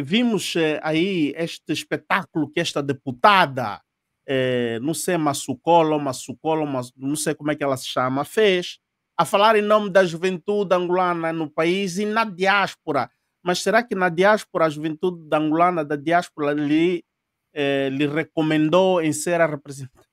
vimos aí este espetáculo que esta deputada, não sei, não sei como é que ela se chama, fez, a falar em nome da juventude angolana no país e na diáspora. Mas será que na diáspora, a juventude angolana da diáspora lhe recomendou em ser a representante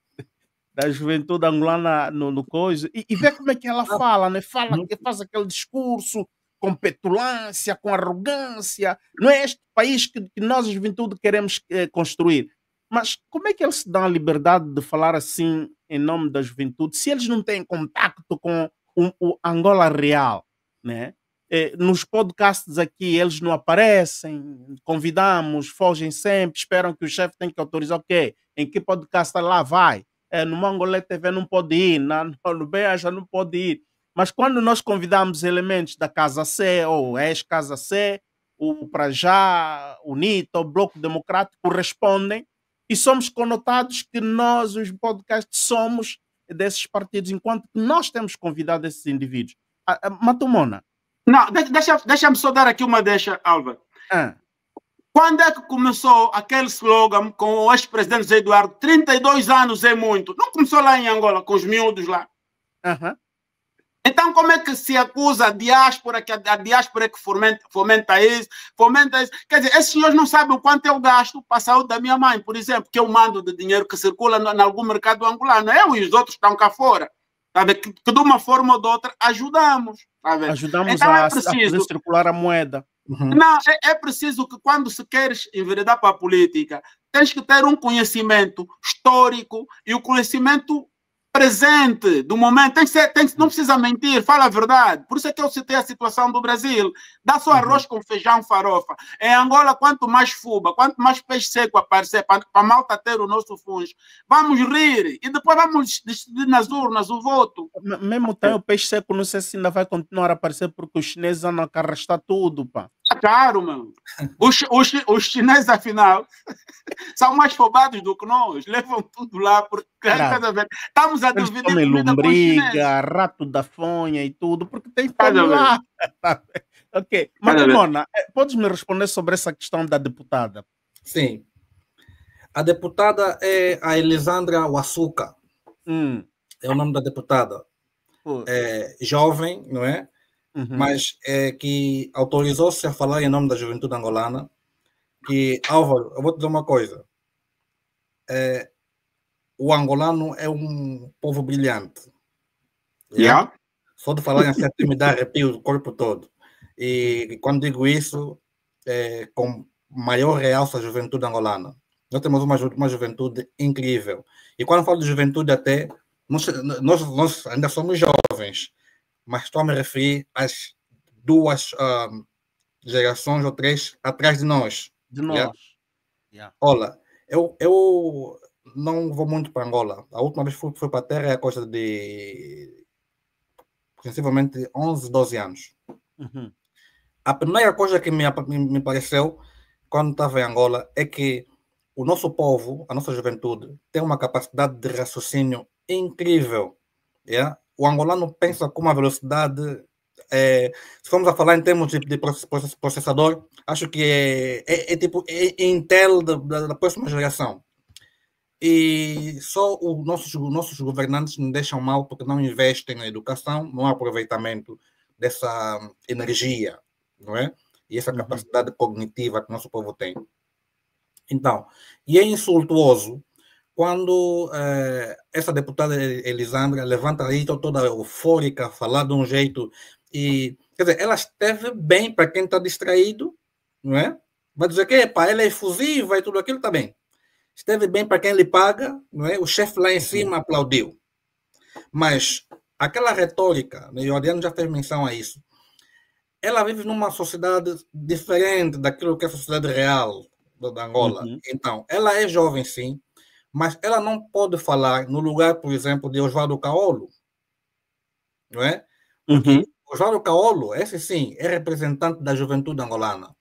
da juventude angolana no coisa? E vê como é que ela fala, né? Fala que faz aquele discurso com petulância, com arrogância. Não é este país que nós, a juventude, queremos construir. Mas como é que eles se dão a liberdade de falar assim em nome da juventude se eles não têm contacto com o Angola real, né? Nos podcasts aqui eles não aparecem, convidamos, fogem sempre, esperam que o chefe tenha que autorizar o quê? Em que podcast lá vai? No Mangolé TV não pode ir, no Beaja não pode ir. Mas quando nós convidamos elementos da Casa C ou ex-Casa C, o Prajá, o NITA, o Bloco Democrático respondem e somos conotados que nós, os podcasts, somos desses partidos, enquanto que nós temos convidado esses indivíduos. Matumona. Não, deixa-me só dar aqui uma deixa, Álvaro. Quando é que começou aquele slogan com o ex-presidente José Eduardo? 32 anos é muito. Não começou lá em Angola, com os miúdos lá? Então, como é que se acusa a diáspora, que a diáspora é que fomenta isso? Quer dizer, esses senhores não sabem o quanto eu gasto para a saúde da minha mãe, por exemplo, que eu mando de dinheiro que circula em algum mercado angolano. Eu e os outros estão cá fora. Sabe? Que de uma forma ou de outra ajudamos. Sabe? Ajudamos então, a fazer circular a moeda. Não, é preciso que quando se queres enveredar para a política, tens que ter um conhecimento histórico e o conhecimento presente do momento. Não precisa mentir, fala a verdade. Por isso é que eu citei a situação do Brasil. Dá só arroz com feijão, farofa. Em Angola, quanto mais fuba, quanto mais peixe seco aparecer, para a malta ter o nosso fungo, vamos rir e depois vamos decidir nas urnas o voto. Mesmo tem o peixe seco, não sei se ainda vai continuar a aparecer, porque os chineses andam a arrastar tudo, pá. Claro, mano. Os chineses, afinal, são mais fobados do que nós. Levam tudo lá. Porque, estamos a dividir comida com os chineses. Rato da fonha e tudo, porque tem fome lá. Ok. Matumona, podes me responder sobre essa questão da deputada? Sim. A deputada é a Elisandra Wassuka. É o nome da deputada. É jovem, não é? Mas que autorizou-se a falar em nome da juventude angolana, que, Álvaro, eu vou te dizer uma coisa, o angolano é um povo brilhante. Só de falar em assim me dá arrepio do corpo todo. E quando digo isso, com maior realça a juventude angolana. Nós temos uma juventude incrível. E quando falo de juventude até, nós ainda somos jovens, mas estou a me referir às duas gerações ou três atrás de nós. Olha, eu não vou muito para Angola. A última vez fui para a terra é a coisa de sensivelmente 11, 12 anos. A primeira coisa que me pareceu quando estava em Angola é que o nosso povo, a nossa juventude, tem uma capacidade de raciocínio incrível. O angolano pensa com uma velocidade, se formos a falar em termos de processador, acho que é tipo Intel da próxima geração. E só os nossos governantes nos deixam mal porque não investem na educação, no aproveitamento dessa energia, não é? E essa capacidade cognitiva que o nosso povo tem. Então, e é insultuoso quando essa deputada Elisandra levanta aí toda eufórica, falar de um jeito, e quer dizer, ela esteve bem para quem está distraído, não é? Vai dizer que ela é efusiva e tudo aquilo, está bem. Esteve bem para quem lhe paga, não é? O chefe lá em cima aplaudiu. Mas aquela retórica, né, o Adriano já fez menção a isso, ela vive numa sociedade diferente daquilo que é a sociedade real da Angola. Então, ela é jovem, sim, mas ela não pode falar no lugar, por exemplo, de Osvaldo Caolo, não é? Porque Osvaldo Caolo, esse sim, é representante da juventude angolana.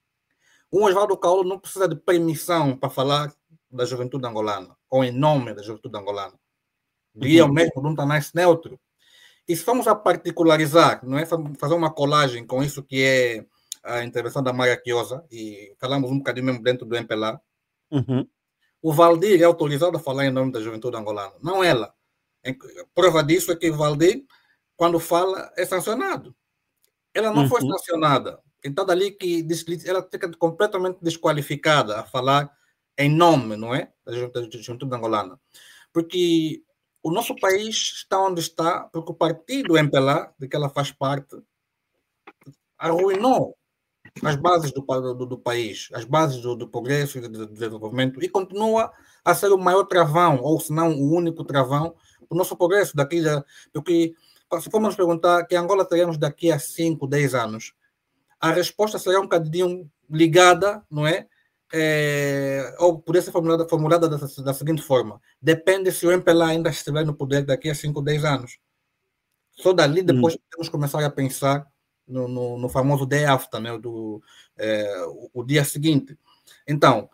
O Osvaldo Caolo não precisa de permissão para falar da juventude angolana, ou em nome da juventude angolana. Diria o mesmo de um Tanás neutro. E se vamos a particularizar, não é? Fazer uma colagem com isso que é a intervenção da Maria Chiosa, e falamos um bocadinho mesmo dentro do MPLA, Uhum. o Valdir é autorizado a falar em nome da juventude angolana, não ela. Prova disso é que o Valdir, quando fala, é sancionado. Ela não foi Uhum. sancionada. Então, dali que ela fica completamente desqualificada a falar em nome, não é? Da juventude angolana. Porque o nosso país está onde está, porque o partido MPLA, de que ela faz parte, arruinou as bases do país, as bases do progresso e do desenvolvimento, e continua a ser o maior travão, ou se não o único travão, do nosso progresso daqui. Porque, se formos perguntar que Angola teremos daqui a 5, 10 anos, a resposta será um bocadinho ligada, não é? Ou poderia ser formulada da seguinte forma: depende se o MPLA ainda estiver no poder daqui a 5, 10 anos. Só dali depois podemos começar a pensar no famoso day after, né? O dia seguinte. Então,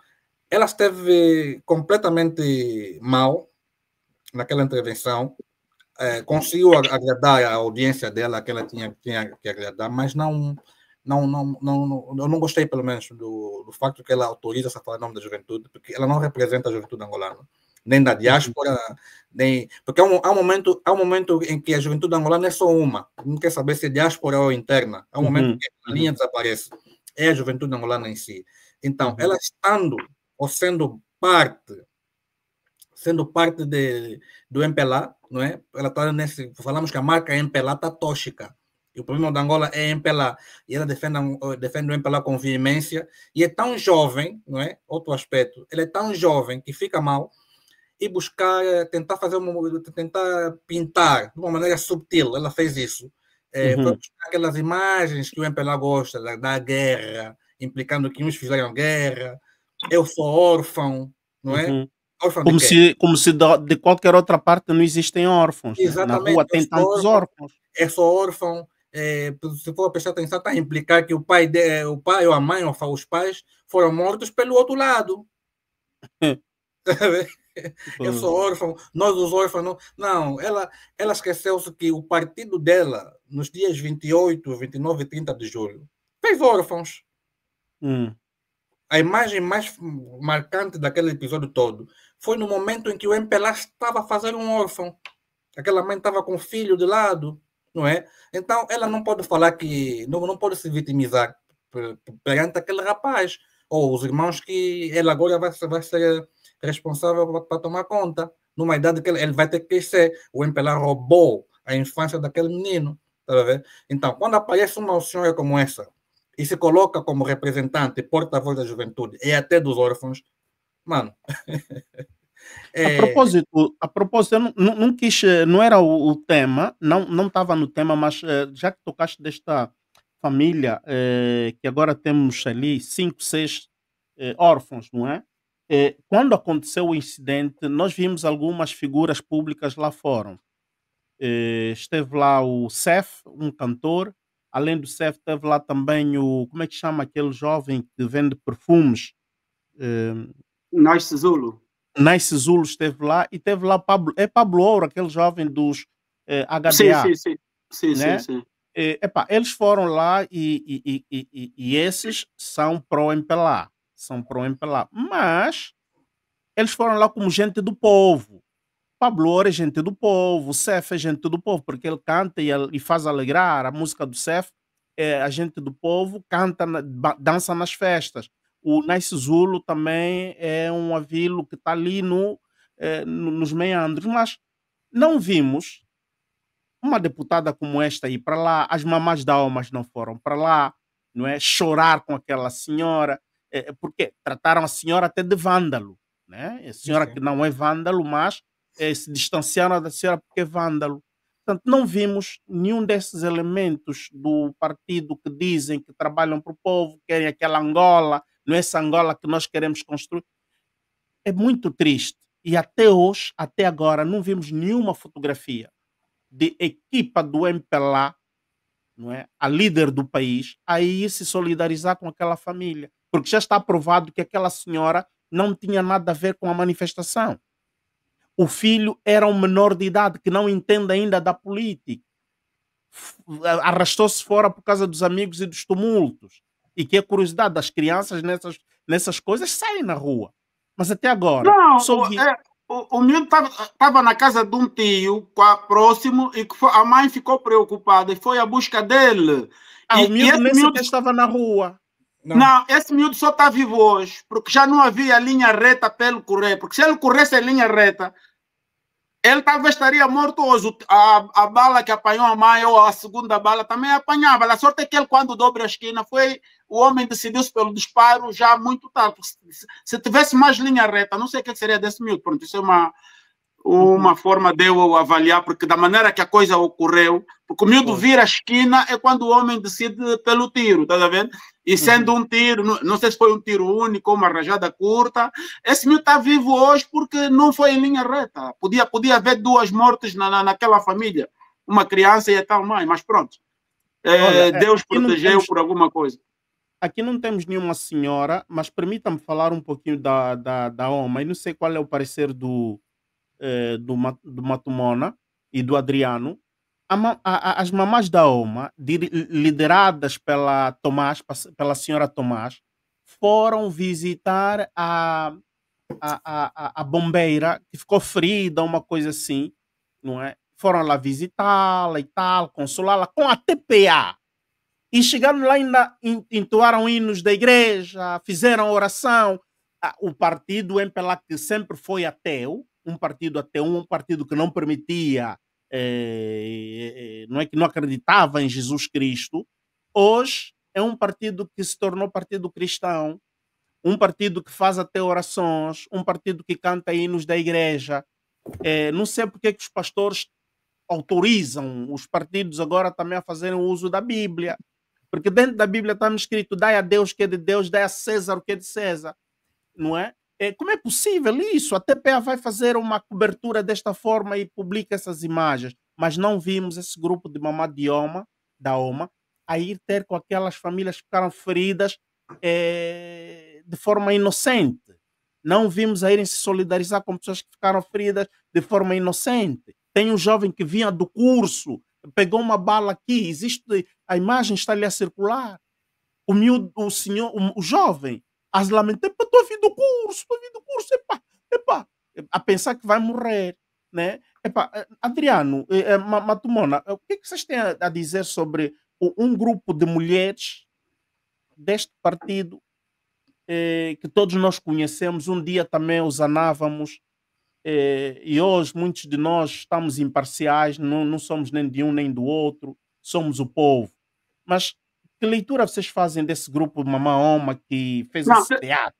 ela esteve completamente mal naquela intervenção, conseguiu agradar a audiência dela, que ela tinha que agradar, mas eu não gostei, pelo menos, do facto que ela autoriza-se a falar em nome da juventude, porque ela não representa a juventude angolana, nem da diáspora, porque há um momento em que a juventude angolana é só uma, não quer saber se é diáspora ou interna, há um momento que a linha desaparece, é a juventude angolana em si. Então, ela estando ou sendo parte do MPLA, não é? Ela está falamos que a marca MPLA está tóxica. E o problema da Angola é MPLA. E ela defende o MPLA com veemência. E é tão jovem, não é? Outro aspecto. Ela é tão jovem que fica mal e tentar pintar de uma maneira subtil. Ela fez isso. Foi buscar aquelas imagens que o MPLA gosta da guerra, implicando que uns fizeram guerra. Eu sou órfão, não é? Como se de qualquer outra parte não existem órfãos. Exatamente. Na rua tem tantos órfãos. Eu sou órfão. Se for prestar atenção, está a implicar que o pai ou a mãe ou os pais foram mortos pelo outro lado. Eu sou órfão, nós os órfãos. Não, ela esqueceu-se que o partido dela, nos dias 28, 29 e 30 de julho, fez órfãos. A imagem mais marcante daquele episódio todo foi no momento em que o MPLA estava a fazer um órfão. Aquela mãe estava com o filho de lado, não é? Então, ela não pode falar que... Não pode se vitimizar perante aquele rapaz. Ou os irmãos que ela agora vai ser responsável para tomar conta. Numa idade que ele vai ter que crescer. O MPLA roubou a infância daquele menino. Tá vendo? Então, quando aparece uma senhora como essa e se coloca como representante, porta-voz da juventude e até dos órfãos, mano... A propósito, eu não quis, não era o tema, não estava no tema, mas já que tocaste desta família, que agora temos ali 5, 6 órfãos, não é? Quando aconteceu o incidente, nós vimos algumas figuras públicas lá fora. Esteve lá o Cef, um cantor. Além do Cef, esteve lá também como é que chama aquele jovem que vende perfumes? Nice Zulu. Nice Zulu esteve lá, e teve lá Pablo Ouro, aquele jovem dos HDA. Sim. Eles foram lá e esses são pró-MPLA. Mas eles foram lá como gente do povo. Pablo Ouro é gente do povo, o Cef é gente do povo, porque ele canta e faz alegrar. A música do Cef é a gente do povo, canta, dança nas festas. O Nice Zulu também é um avilo que está ali nos meandros, mas não vimos uma deputada como esta ir para lá, as mamás da almas não foram para lá, não é? Chorar com aquela senhora, porque trataram a senhora até de vândalo, né? A senhora que não é vândalo, mas se distanciaram da senhora porque é vândalo. Portanto, não vimos nenhum desses elementos do partido que dizem que trabalham para o povo, querem aquela Angola, não é essa Angola que nós queremos construir. É muito triste. E até hoje, até agora, não vimos nenhuma fotografia de equipa do MPLA, não é? A líder do país, a ir se solidarizar com aquela família. Porque já está provado que aquela senhora não tinha nada a ver com a manifestação. O filho era um menor de idade que não entende ainda da política. Arrastou-se fora por causa dos amigos e dos tumultos. E que a curiosidade das crianças nessas coisas saem na rua. Mas até agora... Não, só vi... o miúdo estava na casa de um tio próximo e que a mãe ficou preocupada e foi à busca dele. O miúdo nem sequer estava na rua. Não, esse miúdo só está vivo hoje, porque já não havia linha reta para ele correr. Porque se ele corresse em linha reta, ele talvez estaria morto hoje. A bala que apanhou a mãe, ou a segunda bala, também apanhava. A sorte é que ele, quando dobra a esquina, o homem decidiu-se pelo disparo já muito tarde. Se tivesse mais linha reta, não sei o que seria desse miúdo. Pronto, isso é uma forma de eu avaliar, porque da maneira que a coisa ocorreu, porque o miúdo vira a esquina é quando o homem decide pelo tiro, tá vendo? E sendo um tiro, não sei se foi um tiro único ou uma rajada curta, esse miúdo está vivo hoje porque não foi em linha reta. Podia haver 2 mortes naquela família, uma criança e a tal mãe, mas pronto. Deus protegeu por alguma coisa. Aqui não temos nenhuma senhora, mas permita-me falar um pouquinho da Oma. E não sei qual é o parecer do Matumona e do Adriano. As mamás da Oma, lideradas pela senhora Tomás, foram visitar a bombeira que ficou ferida, uma coisa assim, não é? Foram lá visitá-la e tal, consolá-la com a TPA. E chegaram lá, ainda entoaram hinos da igreja, fizeram oração. O partido MPLA, que sempre foi ateu, um partido ateu, um partido que não permitia, não é que não acreditava em Jesus Cristo, hoje é um partido que se tornou partido cristão, um partido que faz até orações, um partido que canta hinos da igreja. Não sei porque que os pastores autorizam os partidos agora também a fazerem uso da Bíblia, porque dentro da Bíblia está escrito: dai a Deus o que é de Deus, dai a César o que é de César, não é? Como é possível isso? A TPA vai fazer uma cobertura desta forma e publica essas imagens, mas não vimos esse grupo de mamá da OMA a ir ter com aquelas famílias que ficaram feridas de forma inocente. Não vimos a irem se solidarizar com pessoas que ficaram feridas de forma inocente. Tem um jovem que vinha do curso, pegou uma bala aqui, a imagem está ali a circular. O jovem, as lamentas, estou a vir do curso, a pensar que vai morrer, né? Adriano, Matumona, o que vocês têm a dizer sobre um grupo de mulheres deste partido que todos nós conhecemos? Um dia também os anávamos, e hoje muitos de nós estamos imparciais, não somos nem de um nem do outro, somos o povo. Mas que leitura vocês fazem desse grupo de Mamã Oma que fez esse teatro?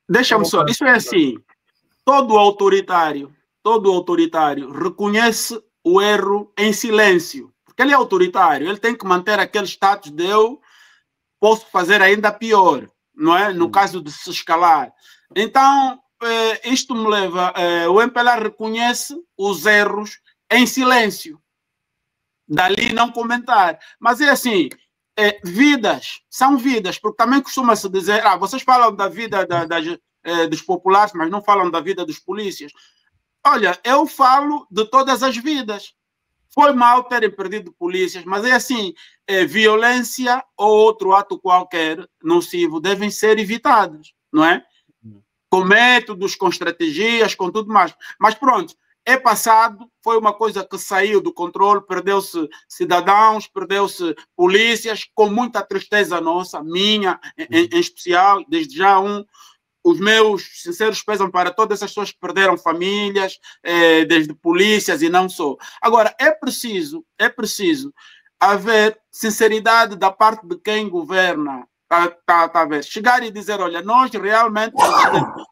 Deixa-me só, isso é assim, todo autoritário reconhece o erro em silêncio, porque ele é autoritário, ele tem que manter aquele status de eu posso fazer ainda pior, não é? No caso de se escalar. Então, isto me leva, o MPLA reconhece os erros em silêncio, dali não comentar. Mas é assim, vidas são vidas, porque também costuma-se dizer, vocês falam da vida dos populares, mas não falam da vida dos polícias. Olha, eu falo de todas as vidas. Foi mal terem perdido polícias, mas é assim, violência ou outro ato qualquer nocivo devem ser evitados, não é? Com métodos, com estratégias, com tudo mais. Mas pronto, é passado, foi uma coisa que saiu do controle, perdeu-se cidadãos, perdeu-se polícias, com muita tristeza nossa, minha em especial, desde já os meus sinceros pesam para todas essas pessoas que perderam famílias, desde polícias e não só. Agora, é preciso haver sinceridade da parte de quem governa, chegar e dizer, olha, nós realmente...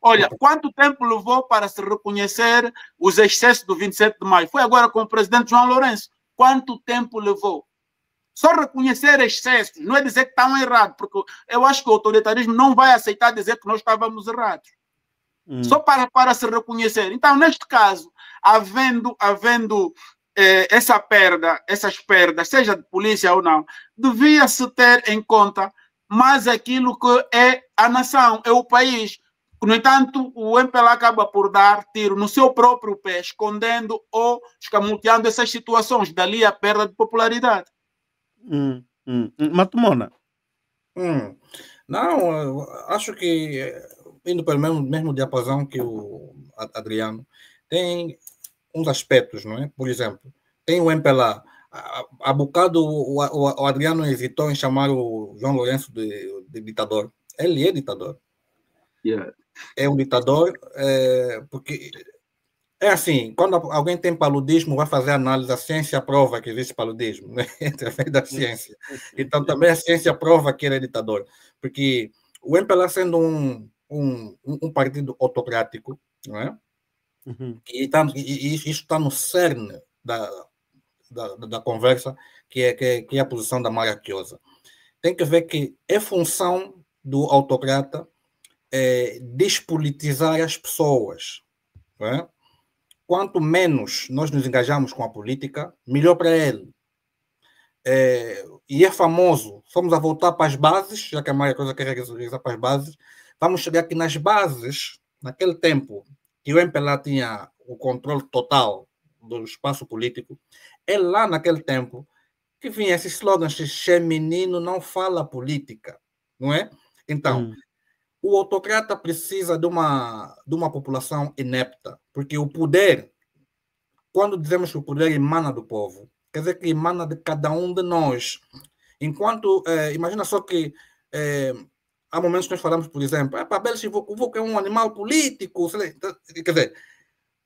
Olha, quanto tempo levou para se reconhecer os excessos do 27 de maio? Foi agora com o presidente João Lourenço. Quanto tempo levou? Só reconhecer excessos, não é dizer que estão errados, porque eu acho que o autoritarismo não vai aceitar dizer que nós estávamos errados. Só para se reconhecer. Então, neste caso, havendo essas perdas, seja de polícia ou não, devia-se ter em conta mais aquilo que é a nação, é o país. No entanto, o MPLA acaba por dar tiro no seu próprio pé, escondendo ou escamoteando essas situações, dali a perda de popularidade. Matumona, Não, eu acho que, indo pelo mesmo diapasão que o Adriano, tem uns aspectos, não é? Por exemplo, tem o MPLA. Há bocado o Adriano hesitou em chamar o João Lourenço de ditador. Ele é ditador. Yeah. É um ditador, porque é assim, quando alguém tem paludismo, vai fazer análise, a ciência prova que existe paludismo, né? Através da ciência. Então, também a ciência prova que ele é ditador, porque o MPLA sendo um partido autocrático, não é? E isso está no cerne da conversa, que é a posição da Maria Chiusa. Tem que ver que é função do autocrata despolitizar as pessoas, não é? Quanto menos nós nos engajamos com a política, melhor para ele. E é famoso, vamos a voltar para as bases, já que a Maria Chiusa quer regressar para as bases, vamos chegar aqui nas bases, naquele tempo que o MPLA tinha o controle total do espaço político, é lá naquele tempo que vinha esses slogans de "Che menino não fala política", não é? Então, o autocrata precisa de uma população inepta, porque o poder, quando dizemos que o poder emana do povo, quer dizer que emana de cada um de nós. Enquanto, imagina só que há momentos que nós falamos, por exemplo, Belchi Vucu é um animal político, quer dizer,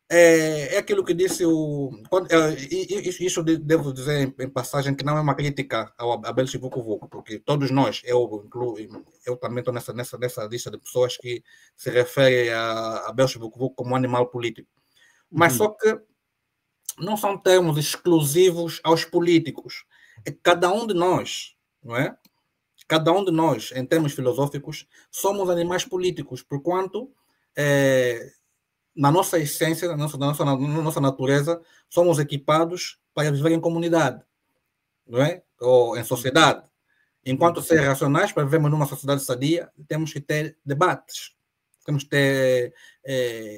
é aquilo que disse isso devo dizer em passagem, que não é uma crítica a Belchi Vucu, porque todos nós, eu também estou nessa lista de pessoas que se referem a Belchi Vucu como um animal político. Mas só que não são termos exclusivos aos políticos. É cada um de nós, não é? Cada um de nós, em termos filosóficos, somos animais políticos, porquanto na nossa essência, na nossa natureza, somos equipados para viver em comunidade, não é? Ou em sociedade. Enquanto seres racionais, para vivermos numa sociedade sadia, temos que ter debates, temos que ter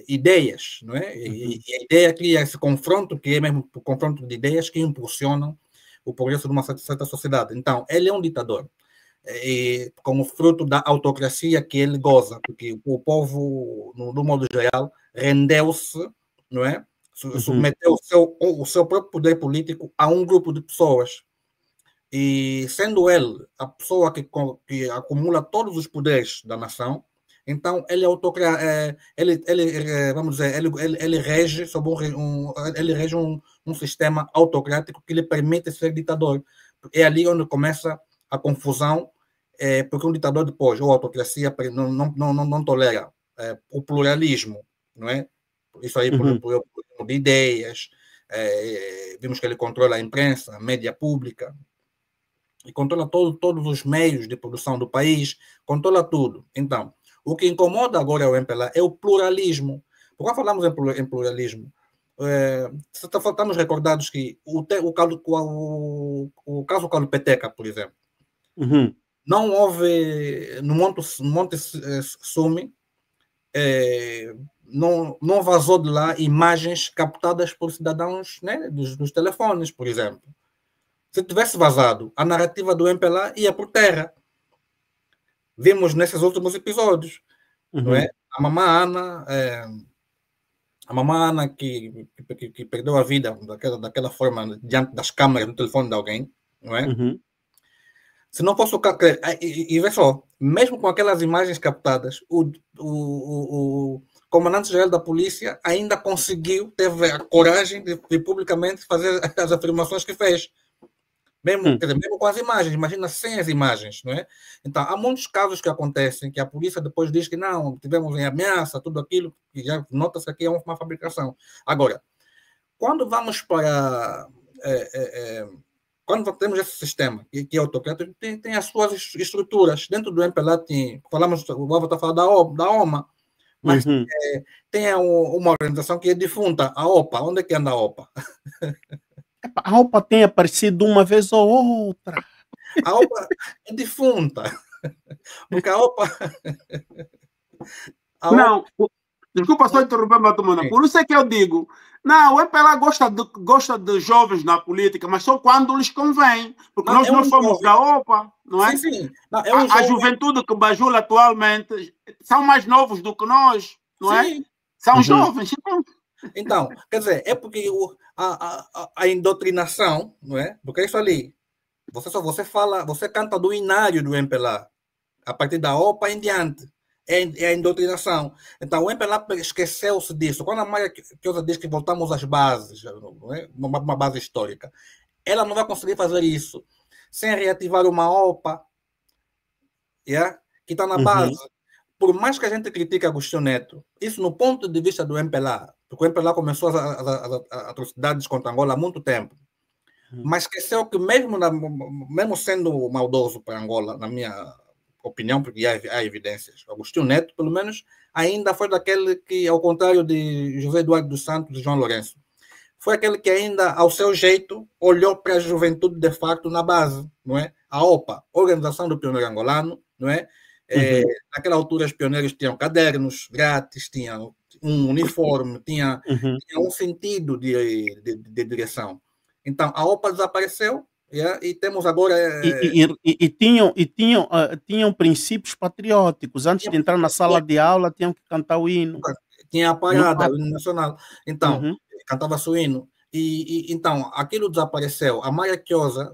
ideias, não é? E a ideia cria esse confronto, que é mesmo o confronto de ideias que impulsionam o progresso de uma certa sociedade. Então, ele é um ditador, como fruto da autocracia que ele goza, porque o povo, no modo geral, rendeu-se, não é? Submeteu o seu próprio poder político a um grupo de pessoas. E sendo ele a pessoa que acumula todos os poderes da nação, então ele é autocrata, vamos dizer, ele rege sobre um sistema autocrático que lhe permite ser ditador. É ali onde começa a confusão, porque um ditador depois, ou a autocracia, não tolera o pluralismo, não é? Isso aí, por de ideias, vimos que ele controla a imprensa, a mídia pública, e controla todos os meios de produção do país, controla tudo. Então, o que incomoda agora o MPLA é o pluralismo. Por quando falamos em pluralismo, estamos recordados que o caso Calupeteca, por exemplo, não houve, no Monte Sume, não vazou de lá imagens captadas por cidadãos, né, dos telefones, por exemplo. Se tivesse vazado, a narrativa do MPLA ia por terra. Vimos nesses últimos episódios, não é? A mamã Ana que perdeu a vida daquela forma diante das câmeras no telefone de alguém, não é? Se não fosse o caso, e vê só, mesmo com aquelas imagens captadas, o comandante-geral da polícia ainda teve a coragem de publicamente fazer as afirmações que fez. Mesmo com as imagens, imagina sem as imagens, não é? Então, há muitos casos que acontecem que a polícia depois diz que não, tivemos em ameaça, tudo aquilo, que já nota-se que aqui é uma fabricação. Agora, quando vamos para... quando temos esse sistema, que é autocrático, tem as suas estruturas. Dentro do MPLA, o Bava está falando da OMA, mas tem uma organização que é defunta, a OPA. Onde é que anda a OPA? A OPA tem aparecido uma vez ou outra. A OPA é defunta. Porque a OPA... Não, desculpa só interromper, Matumana. Por isso é que eu digo, não, o MPLA gosta de jovens na política, mas só quando lhes convém. Porque nós não somos da OPA. não é? Sim, sim. Não, a juventude que bajula atualmente são mais novos do que nós, não é? São jovens. Então, quer dizer, é porque a indoutrinação, não é? Porque é isso ali. Você fala, você canta do inário do MPLA, a partir da OPA em diante. É a indoutrinação. Então, o MPLA esqueceu-se disso. Quando a Maria Quiosa diz que voltamos às bases, não é? Uma base histórica, ela não vai conseguir fazer isso sem reativar uma OPA, yeah? Que está na base. Por mais que a gente critique Agostinho Neto, isso no ponto de vista do MPLA, porque o MPLA começou as atrocidades contra Angola há muito tempo, mas esqueceu que mesmo sendo maldoso para Angola, na minha opinião, porque há evidências, Agostinho Neto, pelo menos, ainda foi daquele que, ao contrário de José Eduardo dos Santos e João Lourenço, foi aquele que ainda, ao seu jeito, olhou para a juventude de facto na base, não é? A OPA, Organização do Pioneiro Angolano, não é? Naquela altura, os pioneiros tinham cadernos grátis, tinham um uniforme, tinha um sentido de direção. Então, a OPA desapareceu, yeah, e temos agora... tinham princípios patrióticos. Antes de entrar na sala de aula, tinham que cantar o hino. Tinha a parada, o hino nacional. Então, cantava-se o hino. Então, aquilo desapareceu. A Maria Quiosa,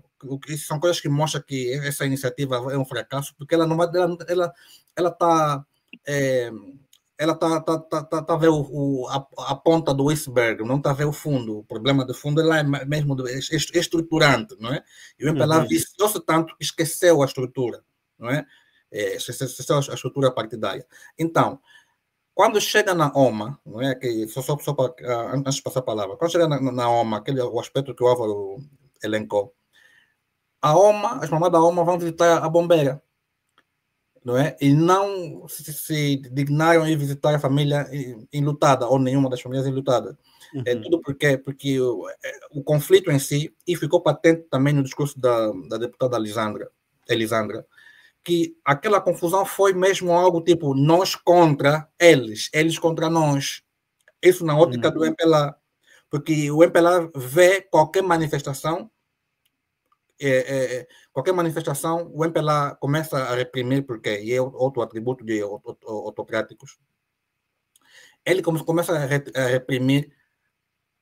são coisas que mostram que essa iniciativa é um fracasso, porque ela não vai, ela tá a ver a ponta do iceberg, não está a ver o fundo. O problema do fundo é lá mesmo estruturante, não é? E o MPLA viciou-se tanto que esqueceu a estrutura, não é? Esqueceu a estrutura partidária. Então, quando chega na OMA, não é? Que, só para, antes de passar a palavra, quando chega na OMA, o aspecto que o Álvaro elencou, a OMA, as mamães da OMA vão visitar a bombeira, não é? E não se dignaram em visitar a família enlutada, ou nenhuma das famílias enlutadas. Tudo porque o conflito em si, e ficou patente também no discurso da deputada Elisandra, que aquela confusão foi mesmo algo tipo nós contra eles, eles contra nós. Isso na ótica do MPLA. Porque o MPLA vê qualquer manifestação, o MPLA começa a reprimir, porque é outro atributo de autocráticos. Ele começa a reprimir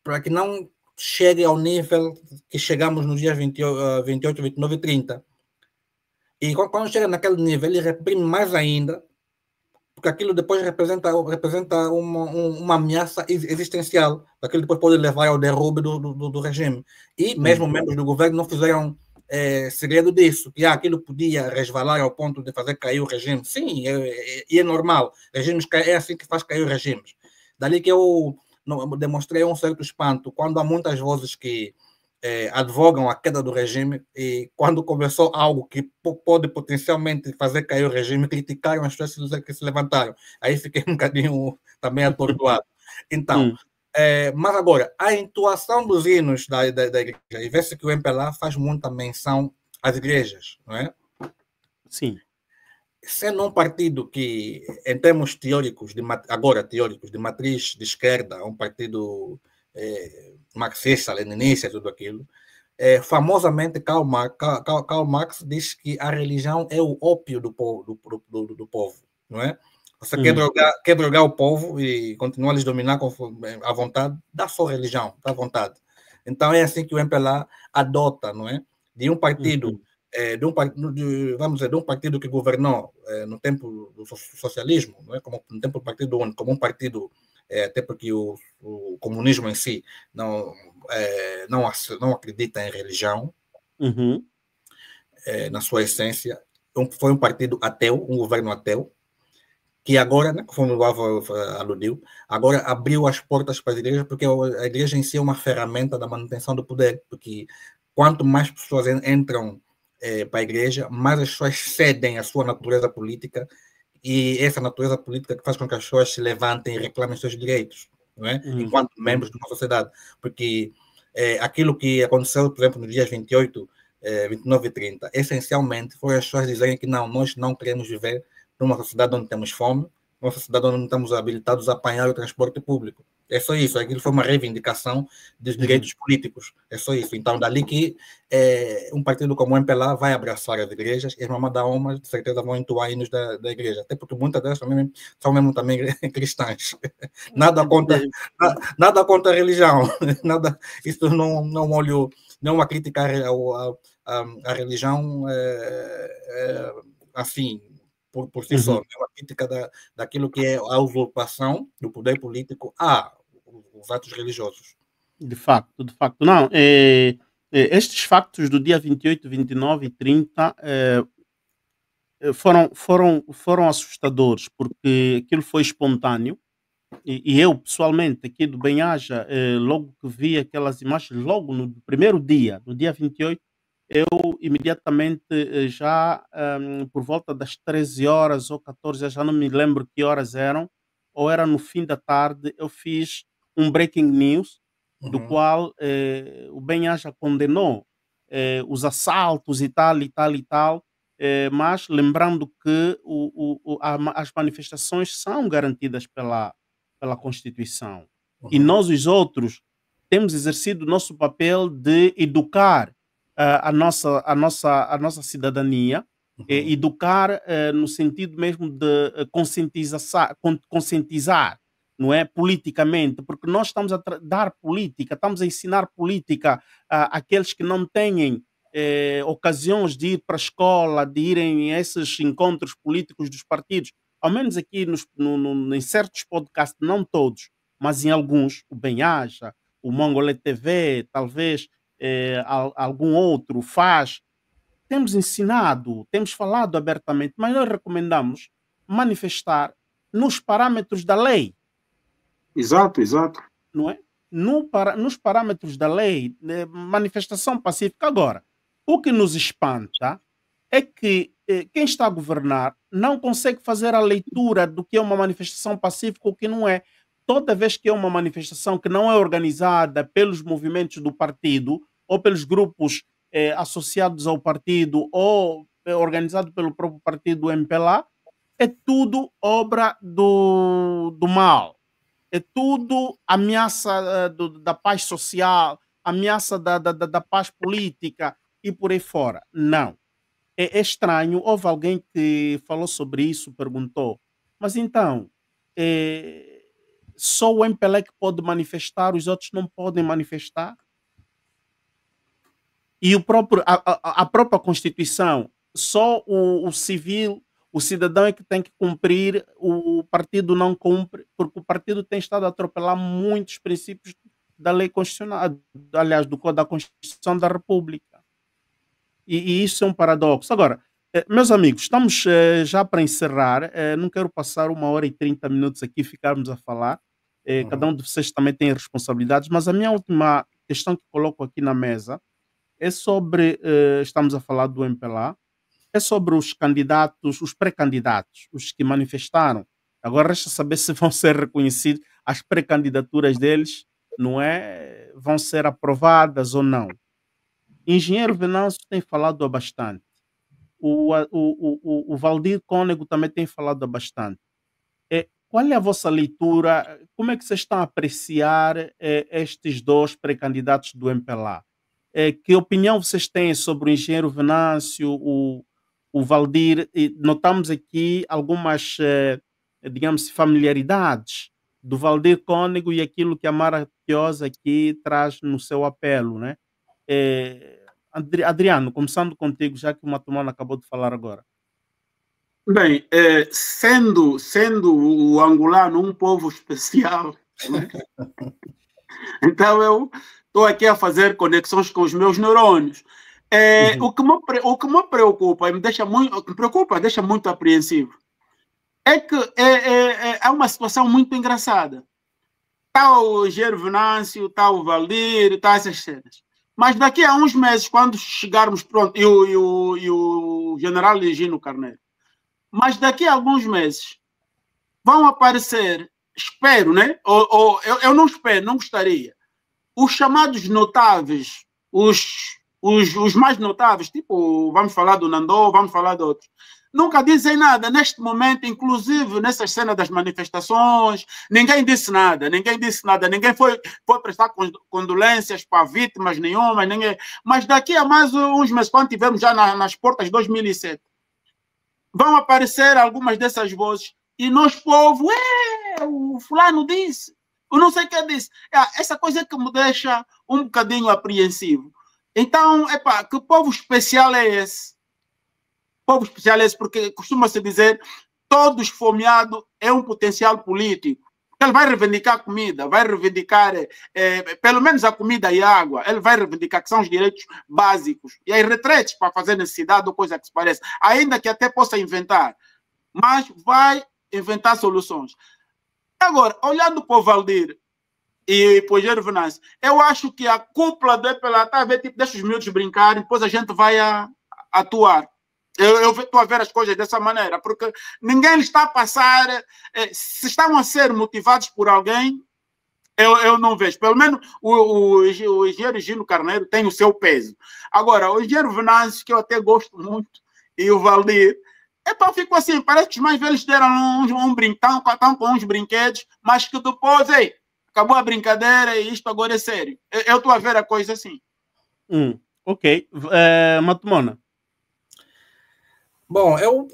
para que não chegue ao nível que chegamos nos dias 28, 29 e 30. E quando chega naquele nível, ele reprime mais ainda, porque aquilo depois representa uma ameaça existencial, aquilo depois pode levar ao derrube do regime. E mesmo membros do governo não fizeram segredo disso, que aquilo podia resvalar ao ponto de fazer cair o regime. Sim, é normal. Regimes é assim que faz cair os regimes. Dali que eu demonstrei um certo espanto, quando há muitas vozes que advogam a queda do regime, e quando começou algo que pode potencialmente fazer cair o regime, criticaram as pessoas que se levantaram. Aí fiquei um bocadinho também atordoado. Então, mas agora, a entoação dos hinos da igreja, e vê-se que o MPLA faz muita menção às igrejas, não é? Sim. Sendo um partido que, em termos teóricos, teóricos, de matriz de esquerda, um partido marxista, leninista, tudo aquilo, famosamente Karl Marx diz que a religião é o ópio do povo, não é? Você quer drogar o povo e continuar a lhes dominar à vontade, dá sua religião, dá vontade. Então é assim que o MPLA adota, não é? De um partido, vamos dizer, de um partido que governou no tempo do socialismo, não é? Como no tempo do Partido Único, como um partido, até porque o comunismo em si não acredita em religião, na sua essência. Foi um partido ateu, um governo ateu, que agora, né, como o Álvaro aludiu, agora abriu as portas para as igrejas, porque a igreja em si é uma ferramenta da manutenção do poder, porque quanto mais pessoas entram para a igreja, mais as pessoas cedem a sua natureza política, e essa natureza política que faz com que as pessoas se levantem e reclamem seus direitos, não é? Enquanto membros de uma sociedade. Porque aquilo que aconteceu, por exemplo, nos dias 28, 29 e 30, essencialmente foi as pessoas dizerem que não, nós não queremos viver numa sociedade onde temos fome, numa sociedade onde não estamos habilitados a apanhar o transporte público. É só isso. Aquilo foi uma reivindicação dos direitos políticos. É só isso. Então, dali que um partido como o MPLA vai abraçar as igrejas e as Mamas da Alma, de certeza, vão entoar hinos da igreja. Até porque muitas delas também, são mesmo também cristãs. Nada contra a religião. Nada, isso não olho, não uma crítica à religião assim, por si só. É uma crítica daquilo que é a usurpação do poder político os atos religiosos. De facto, de facto. Não, estes factos do dia 28, 29 e 30 foram assustadores, porque aquilo foi espontâneo. E eu, pessoalmente, aqui do Bem-Aja, logo que vi aquelas imagens, logo no primeiro dia, no dia 28, eu imediatamente, já por volta das 13 horas ou 14, eu já não me lembro que horas eram, ou era no fim da tarde, eu fiz um breaking news, do qual o Bem-Aja condenou os assaltos e tal, e tal, e tal, mas lembrando que as manifestações são garantidas pela Constituição. E nós, os outros, temos exercido o nosso papel de educar a nossa cidadania, educar no sentido mesmo de conscientizar, não é? Politicamente, porque nós estamos a dar política, estamos a ensinar política àqueles que não têm ocasiões de ir para a escola, de irem a esses encontros políticos dos partidos. Ao menos aqui em certos podcasts, não todos, mas em alguns, o Bem-Aja, o Mongolê TV, talvez algum outro faz. Temos ensinado, temos falado abertamente, mas nós recomendamos manifestar nos parâmetros da lei. Exato, exato. Não é? Nos parâmetros da lei, manifestação pacífica. Agora, o que nos espanta é que quem está a governar não consegue fazer a leitura do que é uma manifestação pacífica ou o que não é. Toda vez que é uma manifestação que não é organizada pelos movimentos do partido ou pelos grupos associados ao partido ou organizado pelo próprio partido MPLA, é tudo obra do mal. É tudo ameaça da paz social, ameaça da paz política e por aí fora. Não. É estranho. Houve alguém que falou sobre isso, perguntou, mas então, só o MPLA que pode manifestar, os outros não podem manifestar? E a própria Constituição, só o civil, o cidadão é que tem que cumprir, o partido não cumpre, porque o partido tem estado a atropelar muitos princípios da lei constitucional, aliás, da Constituição da República. E isso é um paradoxo. Agora, meus amigos, estamos já para encerrar. Não quero passar 1h30 aqui, ficarmos a falar. Cada um de vocês também tem responsabilidades, mas a minha última questão que coloco aqui na mesa é sobre, estamos a falar do MPLA, é sobre os candidatos, os pré-candidatos, os que manifestaram. Agora resta saber se vão ser reconhecidos, as pré-candidaturas deles, não é? Vão ser aprovadas ou não. Engenheiro Venâncio tem falado há bastante. O Valdir Cônego também tem falado há bastante. Qual é a vossa leitura? Como é que vocês estão a apreciar estes dois pré-candidatos do MPLA? Que opinião vocês têm sobre o engenheiro Venâncio, o Valdir? Notamos aqui algumas, digamos, familiaridades do Valdir Cônego e aquilo que a Mara Piosa aqui traz no seu apelo, né? Adriano, começando contigo, já que o Matumano acabou de falar agora. Bem, sendo o angolano um povo especial, né? Então eu estou aqui a fazer conexões com os meus neurônios. O que me preocupa e deixa muito apreensivo é que é uma situação muito engraçada. Está o Engenheiro Venâncio, está o Valdir, está essas cenas. Mas daqui a uns meses, quando chegarmos, pronto, e o general Legino Carneiro, mas daqui a alguns meses vão aparecer, espero, né? Eu não espero, não gostaria, os chamados notáveis, os os mais notáveis, tipo, vamos falar do Nandô, vamos falar de outros, nunca dizem nada. Neste momento, inclusive nessa cena das manifestações, ninguém disse nada, ninguém foi prestar condolências para vítimas nenhuma, ninguém. Mas daqui a mais uns meses, quando estivermos já nas portas de 2007, vão aparecer algumas dessas vozes e nós, povo, o fulano disse, o não sei o que disse. Essa coisa que me deixa um bocadinho apreensivo. Então, que povo especial é esse? Povo especial é esse porque costuma-se dizer todo esfomeado é um potencial político. Ele vai reivindicar comida, vai reivindicar pelo menos a comida e a água. Ele vai reivindicar que são os direitos básicos. E as retretes para fazer necessidade ou coisa que se pareça. Ainda que até possa inventar. Mas vai inventar soluções. Agora, olhando para o Valdir e para o Eugênio Venâncio, eu acho que a cúpula do EPLA está a ver, tipo, deixa os miúdos brincarem, depois a gente vai atuar. Eu estou a ver as coisas dessa maneira, porque ninguém lhe está a passar. Se estão a ser motivados por alguém, eu não vejo. Pelo menos o engenheiro Gino Carneiro tem o seu peso. Agora, o engenheiro Venâncio, que eu até gosto muito, e o Valdir, ficou assim, parece que os mais velhos deram um brinquedo, estão com uns brinquedos, mas que depois, acabou a brincadeira e isto agora é sério. Eu estou a ver a coisa assim. Ok. Matumona. Bom, eu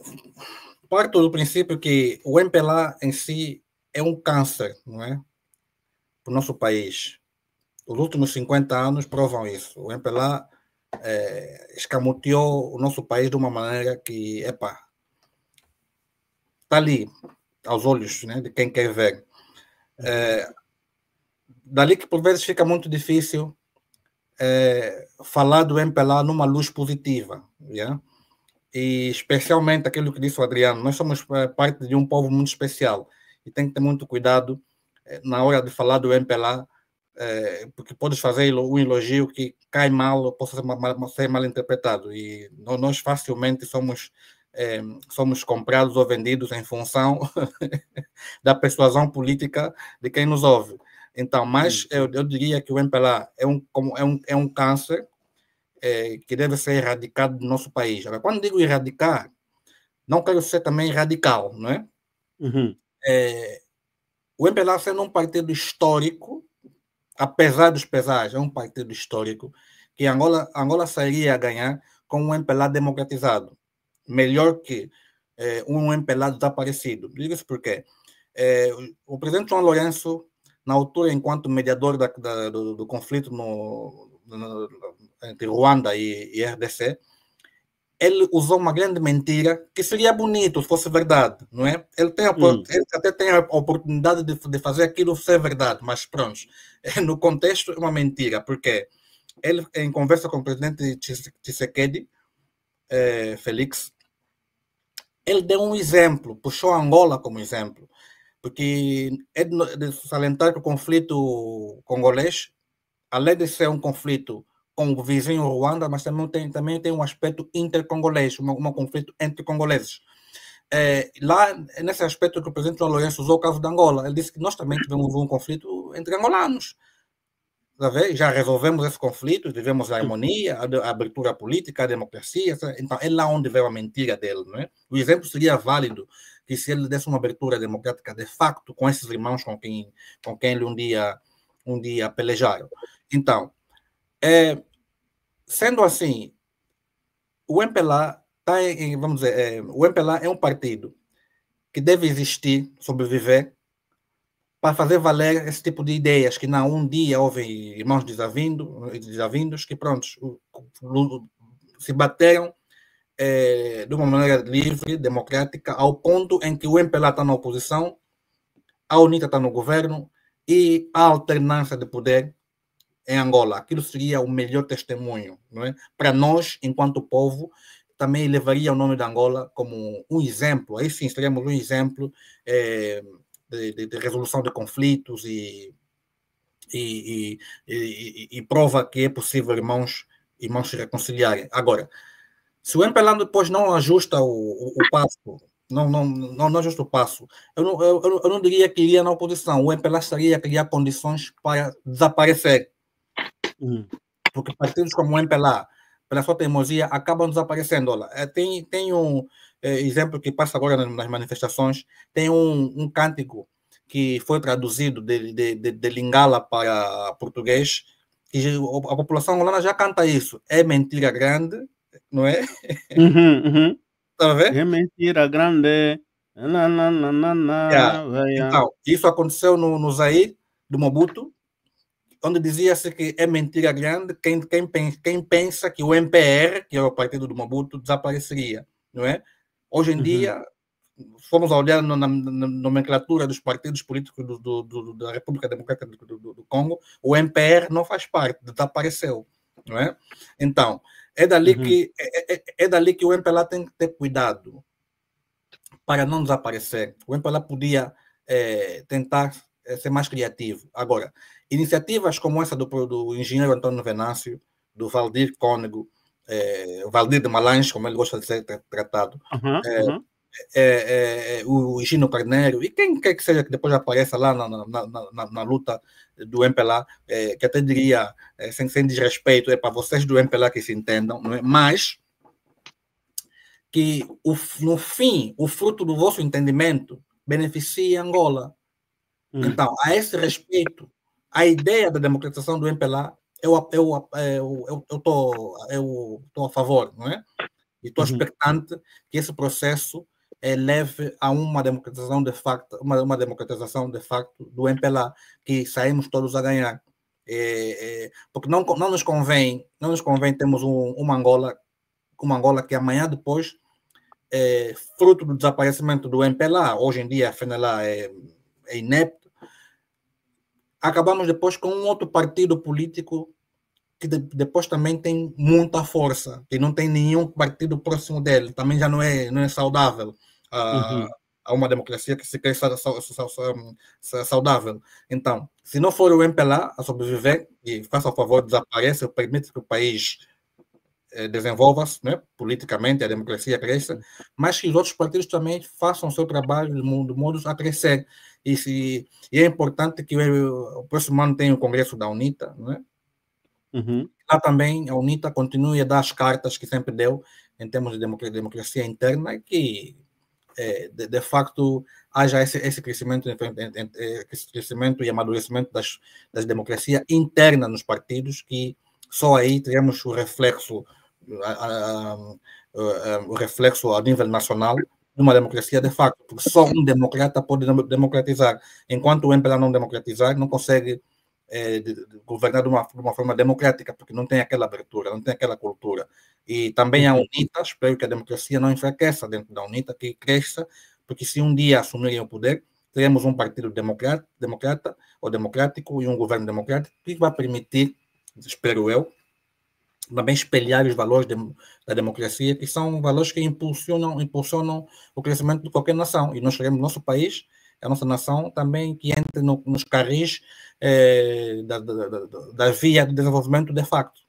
parto do princípio que o MPLA em si é um câncer, não é? Para o nosso país. Os últimos 50 anos provam isso. O MPLA escamoteou o nosso país de uma maneira que, está ali, aos olhos, né, de quem quer ver. Dali que, por vezes, fica muito difícil falar do MPLA numa luz positiva, yeah? E especialmente aquilo que disse o Adriano, nós somos parte de um povo muito especial e tem que ter muito cuidado na hora de falar do MPLA, porque podes fazer um elogio que cai mal ou possa ser mal interpretado, e nós facilmente somos comprados ou vendidos em função da persuasão política de quem nos ouve. Então, mas eu diria que o MPLA é um câncer que deve ser erradicado do nosso país. Agora, quando digo erradicar, não quero ser também radical, não é? O MPLA, sendo um partido histórico, apesar dos pesares, é um partido histórico, que Angola sairia a ganhar com um MPLA democratizado, melhor que um MPLA desaparecido. Digo isso porque o presidente João Lourenço, na altura, enquanto mediador do conflito entre Ruanda e RDC, ele usou uma grande mentira que seria bonito se fosse verdade, não é? Ele até tem a oportunidade de fazer aquilo ser verdade, mas pronto, no contexto é uma mentira, porque ele, em conversa com o presidente Tshisekedi, Félix, ele deu um exemplo, puxou Angola como exemplo, porque é de salientar que o conflito congolês, além de ser um conflito com o vizinho Ruanda, mas também tem um aspecto intercongolês, um conflito entre congoleses. Lá, nesse aspecto que o presidente João Lourenço usou o caso da Angola, ele disse que nós também tivemos um conflito entre angolanos. Já resolvemos esse conflito, tivemos a harmonia, a abertura política, a democracia. Então, é lá onde veio a mentira dele, não é? O exemplo seria válido que se ele desse uma abertura democrática de facto com esses irmãos com quem ele um dia pelejaram. Então, sendo assim, o MPLA o MPLA é um partido que deve existir, sobreviver, para fazer valer esse tipo de ideias, que um dia houve irmãos desavindos que, pronto, se bateram de uma maneira livre, democrática, ao ponto em que o MPLA está na oposição, a UNITA está no governo e a alternância de poder em Angola. Aquilo seria o melhor testemunho, não é? Para nós, enquanto povo, também levaria o nome de Angola como um exemplo. Aí sim, seríamos um exemplo de resolução de conflitos e prova que é possível irmãos se reconciliarem. Agora, se o MPLA depois não ajusta o passo, não ajusta o passo, eu não diria que iria na oposição. O MPLA estaria a criar condições para desaparecer. Porque partidos como o MPLA, pela sua teimosia, acabam desaparecendo. Olha, tem um exemplo que passa agora nas manifestações, tem um cântico que foi traduzido de Lingala para português, que a população angolana já canta isso. É mentira grande, não é? Tá a ver? É mentira grande. Então, isso aconteceu no Zaire, do Mobutu, onde dizia-se que é mentira grande quem pensa que o MPR, que é o partido do Mobutu, desapareceria, não é? Hoje em dia, fomos a olhar na nomenclatura dos partidos políticos da República Democrática do Congo, o MPR não faz parte, desapareceu, não é? Então, é dali que o MPLA tem que ter cuidado para não desaparecer. O MPLA podia tentar ser mais criativo. Agora, iniciativas como essa do engenheiro Antônio Venâncio, do Valdir Cônego, Valdir de Malange, como ele gosta de ser tratado, o Gino Carneiro, e quem quer que seja que depois apareça lá na luta do MPLA, que até diria, sem desrespeito, é para vocês do MPLA que se entendam, não é? Mas que, no fim, o fruto do vosso entendimento beneficia Angola. Então, a esse respeito, a ideia da democratização do MPLA, eu estou a favor, não é? E estou expectante que esse processo leve a uma democratização de facto, uma democratização de facto do MPLA, que saímos todos a ganhar. Porque não nos convém termos uma Angola que amanhã depois, fruto do desaparecimento do MPLA, hoje em dia a FNLA é inepto, acabamos depois com um outro partido político que depois também tem muita força, que não tem nenhum partido próximo dele, também já não é saudável a uma democracia que se quer saudável. Então, se não for o MPLA a sobreviver, e faça o favor, desapareça, permite que o país desenvolva-se, né, politicamente, a democracia cresça, mas que os outros partidos também façam o seu trabalho de modo a crescer. E é importante que o próximo ano tenha o Congresso da UNITA, não é? Lá também a UNITA continue a dar as cartas que sempre deu em termos de democracia interna e que, de facto, haja esse crescimento e amadurecimento das democracias internas nos partidos, que só aí teremos o reflexo a nível nacional de uma democracia de facto, porque só um democrata pode democratizar. Enquanto o MPLA não democratizar, não consegue governar de uma forma democrática, porque não tem aquela abertura, não tem aquela cultura. E também a UNITA, espero que a democracia não enfraqueça dentro da UNITA, que cresça, porque se um dia assumirem o poder, teremos um partido democrata ou democrático e um governo democrático que vai permitir, espero eu, também espelhar os valores da democracia, que são valores que impulsionam o crescimento de qualquer nação. E nós queremos nosso país, a nossa nação, também que entre nos carris da via de desenvolvimento de facto.